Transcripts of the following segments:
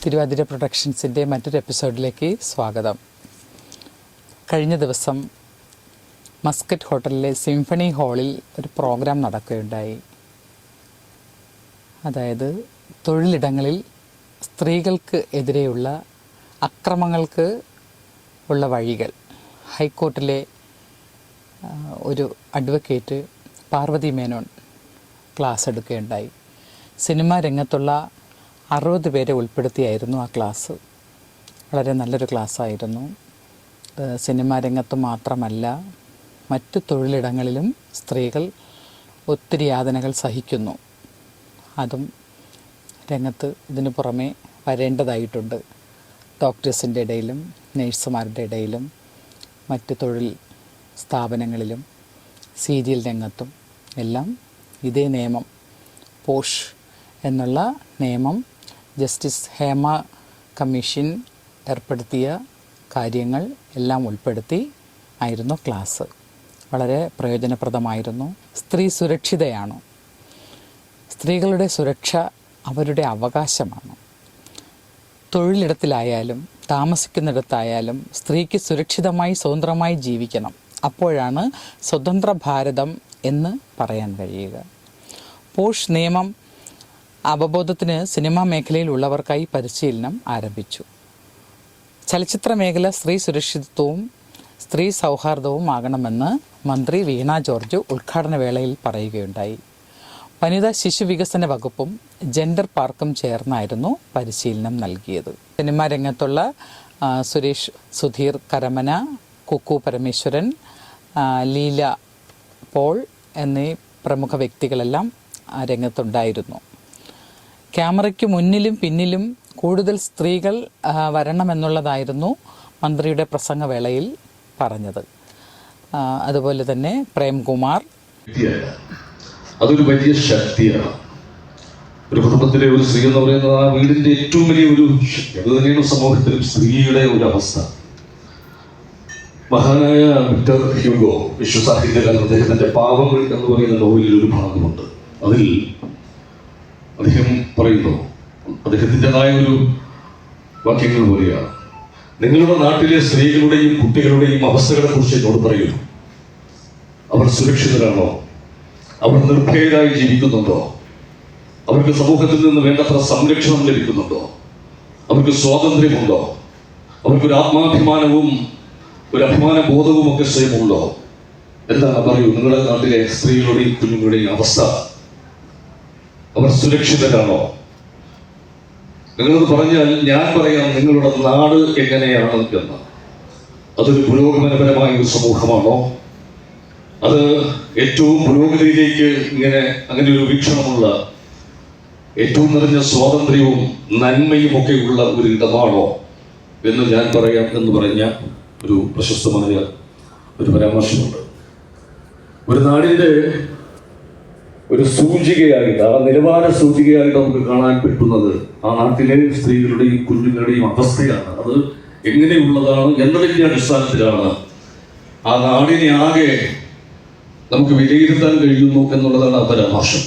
തിരുവാതിര പ്രൊഡക്ഷൻസിൻ്റെ മറ്റൊരു എപ്പിസോഡിലേക്ക് സ്വാഗതം. കഴിഞ്ഞ ദിവസം മസ്കറ്റ് ഹോട്ടലിലെ സിംഫണി ഹാളിൽ ഒരു പ്രോഗ്രാം നടക്കുകയുണ്ടായി. അതായത് തൊഴിലിടങ്ങളിൽ സ്ത്രീകൾക്ക് എതിരെയുള്ള അക്രമങ്ങൾക്ക് ഉള്ള വഴികൾ. ഹൈക്കോർട്ടിലെ ഒരു അഡ്വക്കേറ്റ് പാർവതി മേനോൻ ക്ലാസ് എടുക്കുകയുണ്ടായി. സിനിമാ രംഗത്തുള്ള 60 പേരെ ഉൾപ്പെടുത്തിയായിരുന്നു ആ ക്ലാസ്. വളരെ നല്ലൊരു ക്ലാസ്സായിരുന്നു. സിനിമാ രംഗത്ത് മാത്രമല്ല, മറ്റ് തൊഴിലിടങ്ങളിലും സ്ത്രീകൾ ഒത്തിരി യാതനകൾ സഹിക്കുന്നു. അതും രംഗത്ത് ഇതിനു പുറമെ വരേണ്ടതായിട്ടുണ്ട്. ഡോക്ടേഴ്സിൻ്റെ ഇടയിലും നേഴ്സുമാരുടെ ഇടയിലും മറ്റ് തൊഴിൽ സ്ഥാപനങ്ങളിലും സീരിയൽ രംഗത്തും എല്ലാം ഇതേ നിയമം, പോഷ് എന്നുള്ള നിയമം ജസ്റ്റിസ് ഹേമ കമ്മീഷൻ ഏർപ്പെടുത്തിയ കാര്യങ്ങൾ എല്ലാം ഉൾപ്പെടുത്തി ആയിരുന്നു ക്ലാസ്. വളരെ പ്രയോജനപ്രദമായിരുന്നു. സ്ത്രീ സുരക്ഷിതയാണോ? സ്ത്രീകളുടെ സുരക്ഷ അവരുടെ അവകാശമാണ്. തൊഴിലിടത്തിലായാലും താമസിക്കുന്നിടത്തായാലും സ്ത്രീക്ക് സുരക്ഷിതമായി സ്വതന്ത്രമായി ജീവിക്കണം. അപ്പോഴാണ് സ്വതന്ത്ര ഭാരതം എന്ന് പറയാൻ കഴിയുക. പോഷ് നിയമം അവബോധത്തിന് സിനിമാ മേഖലയിലുള്ളവർക്കായി പരിശീലനം ആരംഭിച്ചു. ചലച്ചിത്ര മേഖല സ്ത്രീ സുരക്ഷിതത്വവും സ്ത്രീ സൗഹാർദ്ദവും ആകണമെന്ന് മന്ത്രി വീണ ജോർജ് ഉദ്ഘാടന വേളയിൽ പറയുകയുണ്ടായി. വനിതാ ശിശു വികസന വകുപ്പും ജെൻഡർ പാർക്കും ചേർന്നായിരുന്നു പരിശീലനം നൽകിയത്. സിനിമാ രംഗത്തുള്ള സുരേഷ് സുധീർ കരമന, കുക്കു പരമേശ്വരൻ, ലീല പോൾ എന്നീ പ്രമുഖ വ്യക്തികളെല്ലാം ആ രംഗത്തുണ്ടായിരുന്നു. ക്യാമറയ്ക്ക് മുന്നിലും പിന്നിലും കൂടുതൽ സ്ത്രീകൾ വരണമെന്നുള്ളതായിരുന്നു മന്ത്രിയുടെ പ്രസംഗവേളയിൽ പറഞ്ഞത്. അതുപോലെ തന്നെ പ്രേംകുമാർ, അതൊരു വലിയ ശക്തിയാണ്. ഒരു കുടുംബത്തിലെ ഒരു സ്ത്രീ എന്ന് പറയുന്നത് ആ വീടിന്റെ ഏറ്റവും വലിയ ഒരു ശക്തി. അത് തന്നെയാണ് സമൂഹത്തിലും സ്ത്രീയുടെ ഒരു അവസ്ഥ. മഹാനായ വിക്ടർ ഹ്യൂഗോ, വിശ്വസാഹിത്യകാരൻ, അദ്ദേഹത്തിന്റെ പാവങ്ങൾ എന്ന് പറയുന്ന നോവലിൽ ഒരു ഭാഗമുണ്ട്. അതിൽ അദ്ദേഹം പറയുന്നു, അദ്ദേഹത്തിൻ്റെതായ ഒരു വാക്യങ്ങൾ പോലെയാണ്: നിങ്ങളുടെ നാട്ടിലെ സ്ത്രീകളുടെയും കുട്ടികളുടെയും അവസ്ഥകളെ കുറിച്ച് എന്നോട് പറയൂ. അവർ സുരക്ഷിതരാണോ? അവർ നിർഭയരായി ജീവിക്കുന്നുണ്ടോ? അവർക്ക് സമൂഹത്തിൽ നിന്ന് വേണ്ടത്ര സംരക്ഷണം ലഭിക്കുന്നുണ്ടോ? അവർക്ക് സ്വാതന്ത്ര്യമുണ്ടോ? അവർക്കൊരു ആത്മാഭിമാനവും ഒരു അഭിമാന ബോധവും ഒക്കെ സ്വയമുണ്ടോ? എന്താണ് പറയൂ, നിങ്ങളുടെ നാട്ടിലെ സ്ത്രീകളുടെയും കുഞ്ഞുങ്ങളുടെയും അവസ്ഥ? അവർ സുരക്ഷിതരാണോ? നിങ്ങളത് പറഞ്ഞാൽ ഞാൻ പറയാം നിങ്ങളുടെ നാട് എങ്ങനെയാണ് എന്ന്. അതൊരു പുരോഗമനപരമായ ഒരു സമൂഹമാണോ? അത് ഏറ്റവും പുരോഗതിയിലേക്ക് അങ്ങനെ ഒരു വീക്ഷണമുള്ള, ഏറ്റവും നിറഞ്ഞ സ്വാതന്ത്ര്യവും നന്മയും ഒക്കെ ഉള്ള ഒരു ഇടമാണോ എന്ന് ഞാൻ പറയാം എന്ന് പറഞ്ഞ ഒരു പ്രശസ്തമായ ഒരു പരാമർശമുണ്ട്. ഒരു നാടിൻ്റെ ഒരു സൂചികയായിട്ട്, ആ നിലവാര സൂചികയായിട്ട് നമുക്ക് കാണാൻ പറ്റുന്നത് ആ നാട്ടിലെ സ്ത്രീകളുടെയും കുഞ്ഞുങ്ങളുടെയും അവസ്ഥയാണ്. അത് എങ്ങനെയുള്ളതാണ് എന്നതിൻ്റെ അടിസ്ഥാനത്തിലാണ് ആ നാടിനെ ആകെ നമുക്ക് വിലയിരുത്താൻ കഴിയുന്നു എന്നുള്ളതാണ് ആ പരാമർശം.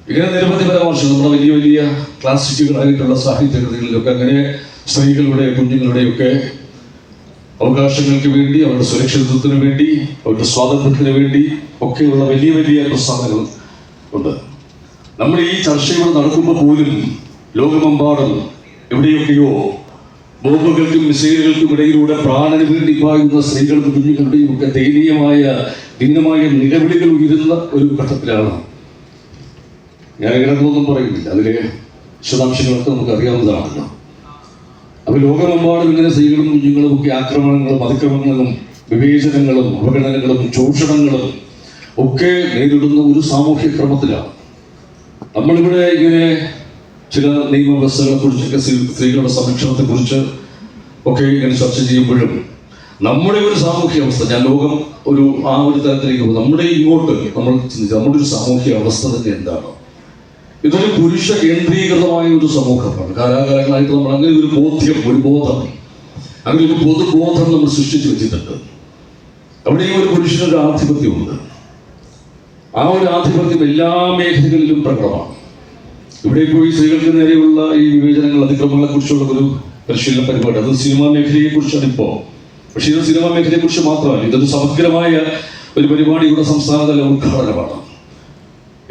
ഇങ്ങനെ നിരവധി പരാമർശം നമ്മുടെ വലിയ വലിയ ക്ലാസിക്കുകളായിട്ടുള്ള സാഹിത്യകൃതികളിലൊക്കെ അങ്ങനെ സ്ത്രീകളുടെ കുഞ്ഞുങ്ങളുടെയൊക്കെ അവകാശങ്ങൾക്ക് വേണ്ടി, അവരുടെ സുരക്ഷിതത്വത്തിന് വേണ്ടി, അവരുടെ സ്വാതന്ത്ര്യത്തിന് വേണ്ടി ഒക്കെയുള്ള വലിയ വലിയ പ്രസ്ഥാനങ്ങൾ ഉണ്ട്. നമ്മൾ ഈ ചർച്ചകൾ നടക്കുമ്പോൾ പോലും ലോകമെമ്പാടും എവിടെയൊക്കെയോ ബോംബുകൾക്കും മിസൈലുകൾക്കും ഇടയിലൂടെ പ്രാണന് വേണ്ടി പായുന്ന സ്ത്രീകൾക്കും കുഞ്ഞുങ്ങളുടെയും ഒക്കെ ദയനീയമായ ഭിന്നമായ നിലവിളികൾ ഉയരുന്ന ഒരു ഘട്ടത്തിലാണ്. ഞാൻ ഇങ്ങനെയൊന്നും പറയുന്നില്ല, അതിലെ വിശദാംശങ്ങളൊക്കെ നമുക്ക് അറിയാവുന്നതാണല്ലോ. അപ്പോൾ ലോകമെമ്പാടും ഇങ്ങനെ സ്ത്രീകളും കുഞ്ഞുങ്ങളും ഒക്കെ ആക്രമണങ്ങളും അതിക്രമങ്ങളും വിവേചനങ്ങളും അവഗണനകളും ചൂഷണങ്ങളും ഒക്കെ നേരിടുന്ന ഒരു സാമൂഹ്യ ക്രമത്തിലാണ്. നമ്മളിവിടെ ഇങ്ങനെ ചില നിയമവ്യവസ്ഥകളെ കുറിച്ചൊക്കെ, സ്ത്രീകളുടെ സംരക്ഷണത്തെ കുറിച്ച് ഒക്കെ ഇങ്ങനെ ചർച്ച ചെയ്യുമ്പോഴും നമ്മുടെ ഒരു സാമൂഹ്യ അവസ്ഥ, ഞാൻ ലോകം ഒരു ആ ഒരു തരത്തിലേക്ക് പോകും, നമ്മുടെ ഇങ്ങോട്ട് നമ്മൾ ചിന്തിച്ചു നമ്മുടെ ഒരു സാമൂഹ്യ അവസ്ഥ തന്നെ എന്താണ്? ഇതൊരു പുരുഷ കേന്ദ്രീകൃതമായ ഒരു സമൂഹമാണ്. കാലാകാലങ്ങളായിട്ട് നമ്മൾ അങ്ങനെ ഒരു ബോധ്യം, ഒരു ബോധം, അങ്ങനെ ഒരു പൊതുബോധം നമ്മൾ സൃഷ്ടിച്ചു വെച്ചിട്ടുണ്ട്. അവിടെയും ഒരു പുരുഷനൊരു ആധിപത്യമുണ്ട്. ആ ഒരു ആധിപത്യം എല്ലാ മേഖലകളിലും പ്രകടമാണ്. ഇവിടെ ഇപ്പോൾ ഈ സ്ത്രീകൾക്ക് നേരെയുള്ള ഈ വിവേചനങ്ങൾ, അതിക്രമങ്ങളെ കുറിച്ചുള്ള ഒരു പരിശീലന പരിപാടി, അത് സിനിമാ മേഖലയെ കുറിച്ചാണ് ഇപ്പോൾ. പക്ഷേ ഇത് സിനിമാ മേഖലയെ കുറിച്ച് മാത്രമല്ല, ഇതൊരു സമഗ്രമായ ഒരു പരിപാടിയുടെ സംസ്ഥാനതല ഉദ്ഘാടനമാണ്.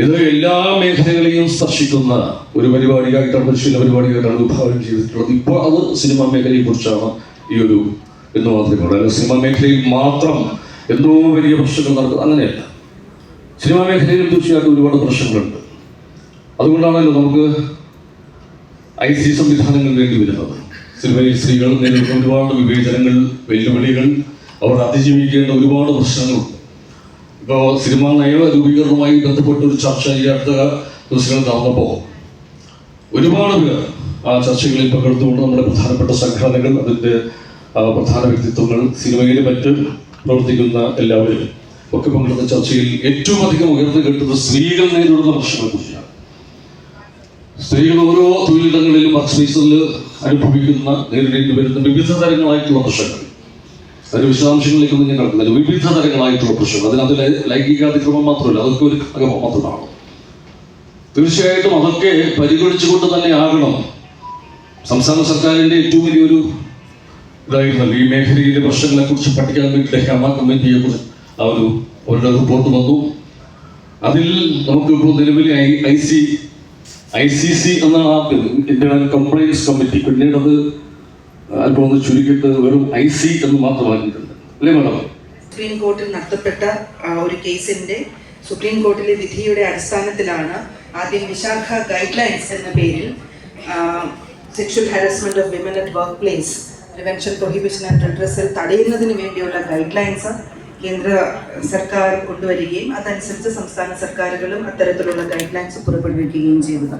ഇത് എല്ലാ മേഖലകളെയും സ്പർശിക്കുന്ന ഒരു പരിപാടിയായിട്ടാണ്, പരിശീലന പരിപാടിയായിട്ടാണ് വിഭാവനം ചെയ്തിട്ടുള്ളത്. ഇപ്പോൾ അത് സിനിമാ മേഖലയെ കുറിച്ചാണ് ഈ ഒരു എന്ന് മാത്രമേ ഉള്ളൂ. അല്ലെങ്കിൽ സിനിമാ മേഖലയിൽ മാത്രം എന്തോ വലിയ പ്രശ്നങ്ങൾ നടക്കുന്നത് അങ്ങനെയല്ല. സിനിമാ മേഖലയിൽ തീർച്ചയായിട്ടും ഒരുപാട് പ്രശ്നങ്ങളുണ്ട്. അതുകൊണ്ടാണല്ലോ നമുക്ക് IC സംവിധാനങ്ങൾ വേണ്ടി വരുന്നത്. സിനിമയിൽ സ്ത്രീകൾ നേരിടുന്ന ഒരുപാട് വിവേചനങ്ങൾ, വെല്ലുവിളികൾ, അവർ അതിജീവിക്കേണ്ട ഒരുപാട് പ്രശ്നങ്ങളുണ്ട്. ഇപ്പോൾ സിനിമാ നയ രൂപീകരണവുമായി ബന്ധപ്പെട്ട ഒരു ചർച്ച ഈ അടുത്ത ദിവസങ്ങൾ നടന്നപ്പോൾ ഒരുപാട് പേർ ആ ചർച്ചകളിൽ പങ്കെടുത്തുകൊണ്ട് നമ്മുടെ പ്രധാനപ്പെട്ട സംഘടനകൾ, അതിൻ്റെ പ്രധാന വ്യക്തിത്വങ്ങൾ, സിനിമയിൽ മറ്റ് പ്രവർത്തിക്കുന്ന എല്ലാവരും ഒക്കെ പങ്കെടുത്ത ചർച്ചയിൽ ഏറ്റവും അധികം ഉയർന്നു കേട്ടത് സ്ത്രീകൾ നേരിടുന്ന പ്രശ്നങ്ങളെ കുറിച്ചാണ്. സ്ത്രീകൾ ഓരോ തൊഴിലിടങ്ങളിലും വർക്ക് സ്പേസിൽ അനുഭവിക്കുന്ന, നേരിടേണ്ടി വരുന്ന വിവിധ തരങ്ങളായിട്ടുള്ള പ്രശ്നങ്ങൾ, അതിന്റെ വിശദാംശങ്ങളിലേക്കൊന്നും ഞാൻ കടക്കുന്നില്ല. വിവിധ തരങ്ങളായിട്ടുള്ള പ്രശ്നങ്ങൾ, അതിനകത്ത് ലൈംഗികാതിക്രമം മാത്രമല്ല, അതൊക്കെ ഒരു ഭാഗം മാത്രമാണ്. തീർച്ചയായിട്ടും അതൊക്കെ പരിഗണിച്ചുകൊണ്ട് തന്നെ ആകണം സംസ്ഥാന സർക്കാരിന്റെ ഏറ്റവും വലിയൊരു ഇതായിരുന്നല്ലോ ഈ മേഖലയിലെ പ്രശ്നങ്ങളെ കുറിച്ച് പഠിക്കാൻ വേണ്ടി ഹേമ കമ്മിറ്റിയെ കുറിച്ച് അവരുടെ റിപ്പോർട്ട് വന്നു. അതിൽ നമുക്കിപ്പോൾ നിലവിലെ ICC എന്നാണ് ആ ഇന്റേണൽ കംപ്ലൈൻസ് കമ്മിറ്റി, പിന്നീട് അത് അല്പം ഒന്ന് ചുരുക്കിയിട്ട് വെറും IC എന്ന് മാത്രമാക്കിയിട്ടുണ്ട്, അല്ലേ മാഡം? സുപ്രീം കോർട്ടിൽ നടത്തപ്പെട്ട ഒരു കേസിന്റെ സുപ്രീം കോർട്ടിലെ വിധിയുടെ അടിസ്ഥാനത്തിലാണ് ആദ്യം വിശാഖ ഗൈഡ് ലൈൻസ് എന്ന പേരിൽ sexual harassment of women at work place prevention, prohibition and redressal തടയുന്നതിന് വേണ്ടിയുള്ള ഗൈഡ് ലൈൻസ് കേന്ദ്ര സർക്കാർ കൊണ്ടുവരികയും അതനുസരിച്ച് സംസ്ഥാന സർക്കാരുകളും അത്തരത്തിലുള്ള ഗൈഡ് ലൈൻസ് പുറപ്പെടുവിക്കുകയും ചെയ്തത്.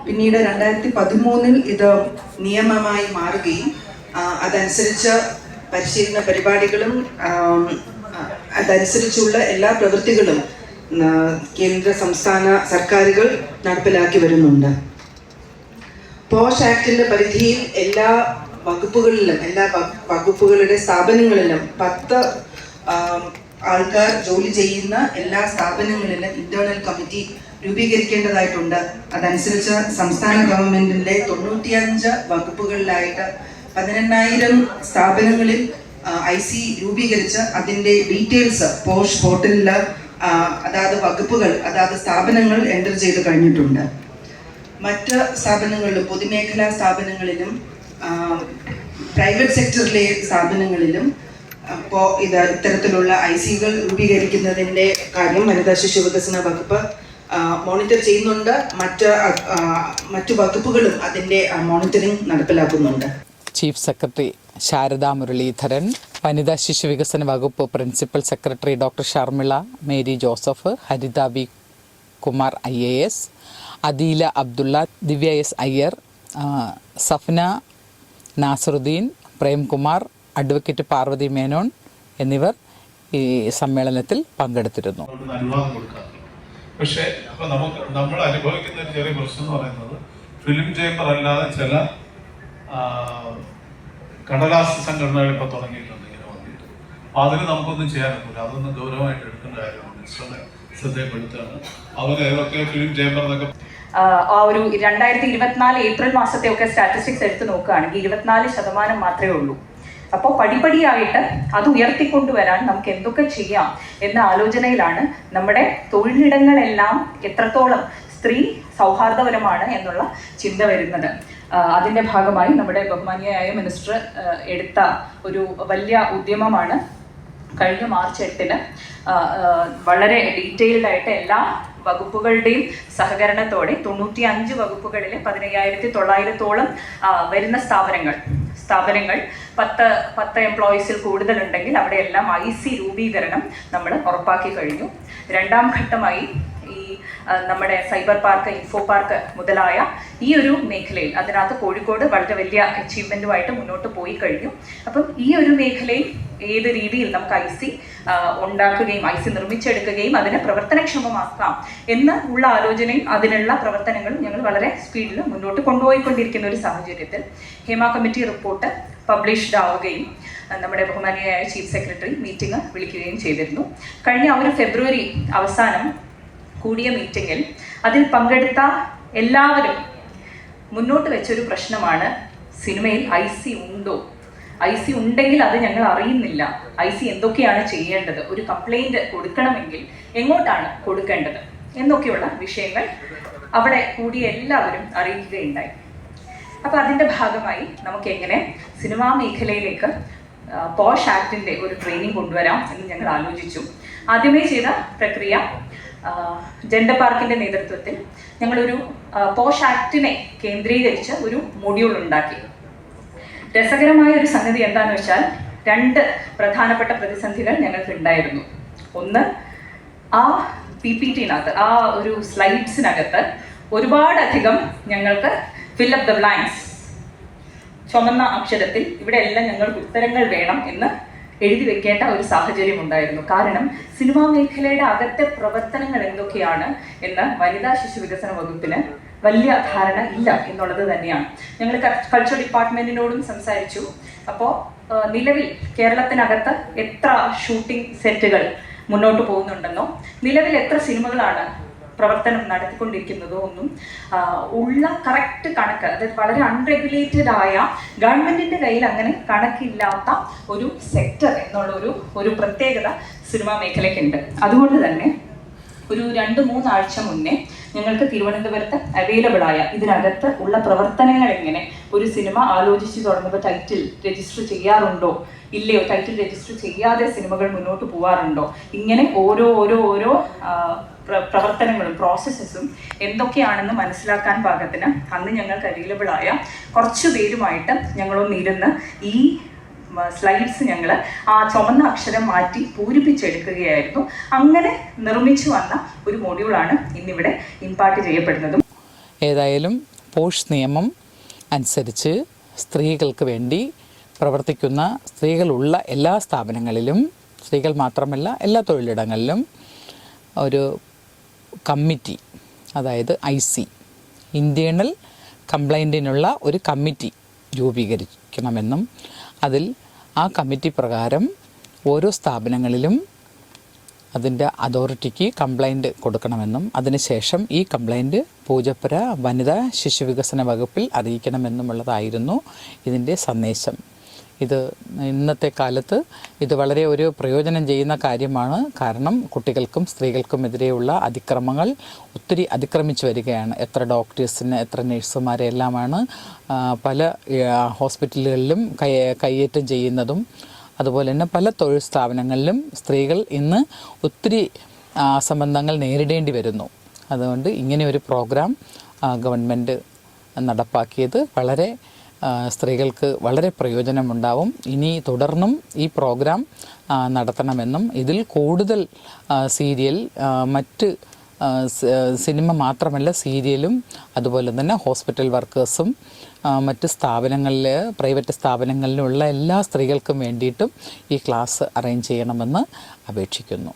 പിന്നീട് 2013 ഇത് നിയമമായി മാറുകയും അതനുസരിച്ച് പരിശീലന പരിപാടികളും അതനുസരിച്ചുള്ള എല്ലാ പ്രവൃത്തികളും കേന്ദ്ര സംസ്ഥാന സർക്കാരുകൾ നടപ്പിലാക്കി വരുന്നുണ്ട്. പോഷ് ആക്ടിന്റെ പരിധിയിൽ എല്ലാ വകുപ്പുകളിലും, എല്ലാ വകുപ്പുകളുടെ സ്ഥാപനങ്ങളിലും 10 ആൾക്കാർ ജോലി ചെയ്യുന്ന എല്ലാ സ്ഥാപനങ്ങളിലും ഇന്റേണൽ കമ്മിറ്റി രൂപീകരിക്കേണ്ടതായിട്ടുണ്ട്. അതനുസരിച്ച് സംസ്ഥാന ഗവൺമെന്റിന്റെ 95 വകുപ്പുകളിലായിട്ട് 18,000 സ്ഥാപനങ്ങളിൽ IC രൂപീകരിച്ച് അതിന്റെ ഡീറ്റെയിൽസ് പോഷ് പോർട്ടലിൽ അതാത് വകുപ്പുകൾ, അതാത് സ്ഥാപനങ്ങൾ എൻ്റർ ചെയ്ത് കഴിഞ്ഞിട്ടുണ്ട്. മറ്റ് സ്ഥാപനങ്ങളിലും, പൊതുമേഖലാ സ്ഥാപനങ്ങളിലും പ്രൈവറ്റ് സെക്ടറിലെ സ്ഥാപനങ്ങളിലും ഇപ്പോൾ ഇത്തരത്തിലുള്ള ICകൾ രൂപീകരിക്കുന്നതിൻ്റെ കാര്യം വനിതാ ശിശു വികസന വകുപ്പ് മോണിറ്റർ ചെയ്യുന്നുണ്ട്. മറ്റു വകുപ്പുകളും അതിൻ്റെ മോണിറ്ററിംഗ് നടപ്പിലാക്കുന്നുണ്ട്. ചീഫ് സെക്രട്ടറി ശാരദാ മുരളീധരൻ, വനിതാ ശിശു വികസന വകുപ്പ് principal secretary doctor Sharmila Mary Joseph, Haritha V Kumar IAS, Adeela Abdulla, Divya S Iyer, Safna Nasaruddin, Premkumar, advocate Parvathy Menon എന്നിവർ ഈ സമ്മേളനത്തിൽ പങ്കെടുത്തിരുന്നു. പക്ഷേ അപ്പൊ നമ്മൾ അനുഭവിക്കുന്ന ഒരു ചെറിയ പ്രശ്നം എന്ന് പറയുന്നത് ഫിലിം ചേംബർ അല്ലാതെ ചില കടലാസ് സംഘടനകൾ ഇപ്പൊ തുടങ്ങിയിട്ടുണ്ട് ഇങ്ങനെ വന്നിട്ട്. അപ്പൊ അതിന് നമുക്കൊന്നും ചെയ്യാനൊന്നുമില്ല. അതൊന്നും ഗൗരവമായിട്ട് എടുക്കേണ്ട കാര്യമാണ്. മിനിസ്റ്ററുടെ ശ്രദ്ധയപ്പെടുത്തുകയാണ്. അവർ ഏതൊക്കെ ഫിലിം ചേംബർ എന്നൊക്കെ ആ ഒരു 2024 ഏപ്രിൽ മാസത്തെ ഒക്കെ സ്റ്റാറ്റിസ്റ്റിക്സ് എടുത്ത് നോക്കുകയാണെങ്കിൽ 24% മാത്രമേ ഉള്ളൂ. അപ്പോൾ പടിപടിയായിട്ട് അത് ഉയർത്തിക്കൊണ്ടുവരാൻ നമുക്ക് എന്തൊക്കെ ചെയ്യാം എന്ന ആലോചനയിലാണ്. നമ്മുടെ തൊഴിലിടങ്ങളെല്ലാം എത്രത്തോളം സ്ത്രീ സൗഹാർദ്ദപരമാണ് എന്നുള്ള ചിന്ത വരുന്നത്. അതിൻ്റെ ഭാഗമായി നമ്മുടെ ബഹുമാനിയായ മിനിസ്റ്റർ എടുത്ത ഒരു വലിയ ഉദ്യമമാണ് കഴിഞ്ഞ മാർച്ച് 8 വളരെ ഡീറ്റെയിൽഡ് ആയിട്ട് എല്ലാ വകുപ്പുകളുടെയും സഹകരണത്തോടെ 95 വകുപ്പുകളിലെ 15,900 വരുന്ന സ്ഥാപനങ്ങൾ 10 എംപ്ലോയീസിൽ കൂടുതലുണ്ടെങ്കിൽ അവിടെയെല്ലാം IC രൂപീകരണം നമ്മൾ ഉറപ്പാക്കി കഴിഞ്ഞു. രണ്ടാം ഘട്ടമായി ഈ നമ്മുടെ സൈബർ പാർക്ക്, ഇൻഫോ പാർക്ക് മുതലായ ഈ ഒരു മേഖലയിൽ, അതിനകത്ത് കോഴിക്കോട് വളരെ വലിയ അച്ചീവ്മെൻറ്റുമായിട്ട് മുന്നോട്ട് പോയി കഴിഞ്ഞു. അപ്പം ഈ ഒരു മേഖലയിൽ ഏത് രീതിയിൽ നമുക്ക് IC ഉണ്ടാക്കുകയും IC നിർമ്മിച്ചെടുക്കുകയും അതിനെ പ്രവർത്തനക്ഷമമാക്കാം എന്ന് ഉള്ള ആലോചനയും അതിനുള്ള പ്രവർത്തനങ്ങളും ഞങ്ങൾ വളരെ സ്പീഡിൽ മുന്നോട്ട് കൊണ്ടുപോയിക്കൊണ്ടിരിക്കുന്ന ഒരു സാഹചര്യത്തിൽ ഹേമ കമ്മിറ്റി റിപ്പോർട്ട് പബ്ലിഷ്ഡ് ആവുകയും നമ്മുടെ ബഹുമാനിയായ ചീഫ് സെക്രട്ടറി മീറ്റിംഗ് വിളിക്കുകയും ചെയ്തിരുന്നു. കഴിഞ്ഞ ഒരു ഫെബ്രുവരി അവസാനം കൂടിയ മീറ്റിങ്ങിൽ അതിൽ പങ്കെടുത്ത എല്ലാവരും മുന്നോട്ട് വെച്ചൊരു പ്രശ്നമാണ് സിനിമയിൽ IC ഉണ്ടോ, IC ഉണ്ടെങ്കിൽ അത് ഞങ്ങൾ അറിയുന്നില്ല, IC എന്തൊക്കെയാണ് ചെയ്യേണ്ടത്, ഒരു കംപ്ലൈൻറ്റ് കൊടുക്കണമെങ്കിൽ എങ്ങോട്ടാണ് കൊടുക്കേണ്ടത് എന്നൊക്കെയുള്ള വിഷയങ്ങൾ അവിടെ കൂടിയ എല്ലാവരും അറിയിക്കുകയുണ്ടായി. അപ്പോൾ അതിൻ്റെ ഭാഗമായി നമുക്ക് എങ്ങനെ സിനിമാ മേഖലയിലേക്ക് പോഷ് ആക്ടിൻ്റെ ഒരു ട്രെയിനിങ് കൊണ്ടുവരാം എന്ന് ഞങ്ങൾ ആലോചിച്ചു. ആദ്യമേ ചെയ്ത പ്രക്രിയ ജെൻഡർ പാർക്കിൻ്റെ നേതൃത്വത്തിൽ ഞങ്ങളൊരു പോഷ് ആക്ടിനെ കേന്ദ്രീകരിച്ച് ഒരു മൊഡ്യൂൾ ഉണ്ടാക്കി. രസകരമായ ഒരു സംഗതി എന്താണെന്ന് വെച്ചാൽ 2 പ്രധാനപ്പെട്ട പ്രതിസന്ധികൾ ഞങ്ങൾക്ക് ഉണ്ടായിരുന്നു. ഒന്ന്, ആ PPTനകത്ത്, ആ ഒരു സ്ലൈഡ്സിനകത്ത് ഒരുപാടധികം ഞങ്ങൾക്ക് ഫില്ലപ്പ് ദ ബ്ലാങ്ക്സ്, ചുമന്ന അക്ഷരത്തിൽ ഇവിടെ എല്ലാം ഞങ്ങൾക്ക് ഉത്തരങ്ങൾ വേണം എന്ന് എഴുതി വെക്കേണ്ട ഒരു സാഹചര്യം ഉണ്ടായിരുന്നു. കാരണം സിനിമാ മേഖലയുടെ അകത്തെ പ്രവർത്തനങ്ങൾ എന്തൊക്കെയാണ് എന്ന് വനിതാ ശിശു വികസന വകുപ്പിന് വലിയ ധാരണ ഇല്ല എന്നുള്ളത് തന്നെയാണ്. ഞങ്ങൾ കൾച്ചർ ഡിപ്പാർട്ട്മെന്റിനോടും സംസാരിച്ചു. അപ്പോൾ നിലവിൽ കേരളത്തിനകത്ത് എത്ര ഷൂട്ടിംഗ് സെറ്റുകൾ മുന്നോട്ട് പോകുന്നുണ്ടെന്നോ നിലവിൽ എത്ര സിനിമകളാണ് പ്രവർത്തനം നടത്തിക്കൊണ്ടിരിക്കുന്നതോ ഒന്നും ഉള്ള കറക്റ്റ് കണക്ക്, അതായത് വളരെ അൺറെഗുലേറ്റഡ് ആയ ഗവൺമെന്റിന്റെ കയ്യിൽ അങ്ങനെ കണക്കില്ലാത്ത ഒരു സെക്ടർ എന്നുള്ള ഒരു പ്രത്യേകത സിനിമാ മേഖലയ്ക്കുണ്ട്. അതുകൊണ്ട് തന്നെ ഒരു 2-3 ആഴ്ച മുന്നേ ഞങ്ങൾക്ക് തിരുവനന്തപുരത്ത് അവൈലബിൾ ആയ ഇതിനകത്ത് ഉള്ള പ്രവർത്തനങ്ങൾ എങ്ങനെ, ഒരു സിനിമ ആലോചിച്ച് തുടങ്ങുമ്പോൾ ടൈറ്റിൽ രജിസ്റ്റർ ചെയ്യാറുണ്ടോ ഇല്ലയോ, ടൈറ്റിൽ രജിസ്റ്റർ ചെയ്യാതെ സിനിമകൾ മുന്നോട്ട് പോകാറുണ്ടോ, ഇങ്ങനെ ഓരോ പ്രവർത്തനങ്ങളും പ്രോസസ്സസും എന്തൊക്കെയാണെന്ന് മനസ്സിലാക്കാൻ പാകത്തിന് അന്ന് ഞങ്ങൾക്ക് അവൈലബിൾ ആയ കുറച്ചു പേരുമായിട്ട് ഞങ്ങളൊന്നിരുന്ന് ഈ സ്ലൈഡ്സ് ഞങ്ങൾ ആ ചുമന്ന അക്ഷരം മാറ്റി പൂരിപ്പിച്ചെടുക്കുകയായിരുന്നു. അങ്ങനെ നിർമ്മിച്ചു വന്ന ഒരു മൊഡ്യൂളാണ് ഇന്നിവിടെ ഇമ്പാർട്ട് ചെയ്യപ്പെടുന്നതും. ഏതായാലും പോഷ് നിയമം അനുസരിച്ച് സ്ത്രീകൾക്ക് വേണ്ടി പ്രവർത്തിക്കുന്ന സ്ത്രീകളുള്ള എല്ലാ സ്ഥാപനങ്ങളിലും, സ്ത്രീകൾ മാത്രമല്ല എല്ലാ തൊഴിലിടങ്ങളിലും ഒരു കമ്മിറ്റി, അതായത് IC ഇൻറ്റേർണൽ കംപ്ലൈൻറ്റിനുള്ള ഒരു കമ്മിറ്റി രൂപീകരിക്കണമെന്നും അതിൽ ആ കമ്മിറ്റി പ്രകാരം ഓരോ സ്ഥാപനങ്ങളിലും അതിൻ്റെ അതോറിറ്റിക്ക് കംപ്ലൈൻറ്റ് കൊടുക്കണമെന്നും അതിനുശേഷം ഈ കംപ്ലൈൻറ്റ് പൂജപ്പുര വനിതാ ശിശു വികസന വകുപ്പിൽ അറിയിക്കണമെന്നുമുള്ളതായിരുന്നു ഇതിൻ്റെ സന്ദേശം. ഇത് ഇന്നത്തെ കാലത്ത് ഇത് വളരെ ഒരു പ്രയോജനം ചെയ്യുന്ന കാര്യമാണ്. കാരണം കുട്ടികൾക്കും സ്ത്രീകൾക്കുമെതിരെയുള്ള അതിക്രമങ്ങൾ ഒത്തിരി അതിക്രമിച്ചു വരികയാണ്. എത്ര ഡോക്ടേഴ്സിന്, എത്ര നഴ്സുമാരെ എല്ലാമാണ് പല ഹോസ്പിറ്റലുകളിലും കയ്യേറ്റം ചെയ്യുന്നതും. അതുപോലെ തന്നെ പല തൊഴിൽ സ്ഥാപനങ്ങളിലും സ്ത്രീകൾ ഇന്ന് ഒത്തിരി അസംബന്ധങ്ങൾ നേരിടേണ്ടി വരുന്നു. അതുകൊണ്ട് ഇങ്ങനെ ഒരു പ്രോഗ്രാം ഗവൺമെൻറ് നടപ്പാക്കിയത് വളരെ സ്ത്രീകൾക്ക് വളരെ പ്രയോജനമുണ്ടാവും. ഇനി തുടർന്നും ഈ പ്രോഗ്രാം നടത്തണമെന്നും ഇതിൽ കൂടുതൽ സീരിയൽ, മറ്റ് സിനിമ മാത്രമല്ല സീരിയലും, അതുപോലെ തന്നെ ഹോസ്പിറ്റൽ വർക്കേഴ്സും മറ്റ് സ്ഥാപനങ്ങളിൽ, പ്രൈവറ്റ് സ്ഥാപനങ്ങളിലുള്ള എല്ലാ സ്ത്രീകൾക്കും വേണ്ടിയിട്ടും ഈ ക്ലാസ് അറേഞ്ച് ചെയ്യണമെന്ന് അപേക്ഷിക്കുന്നു.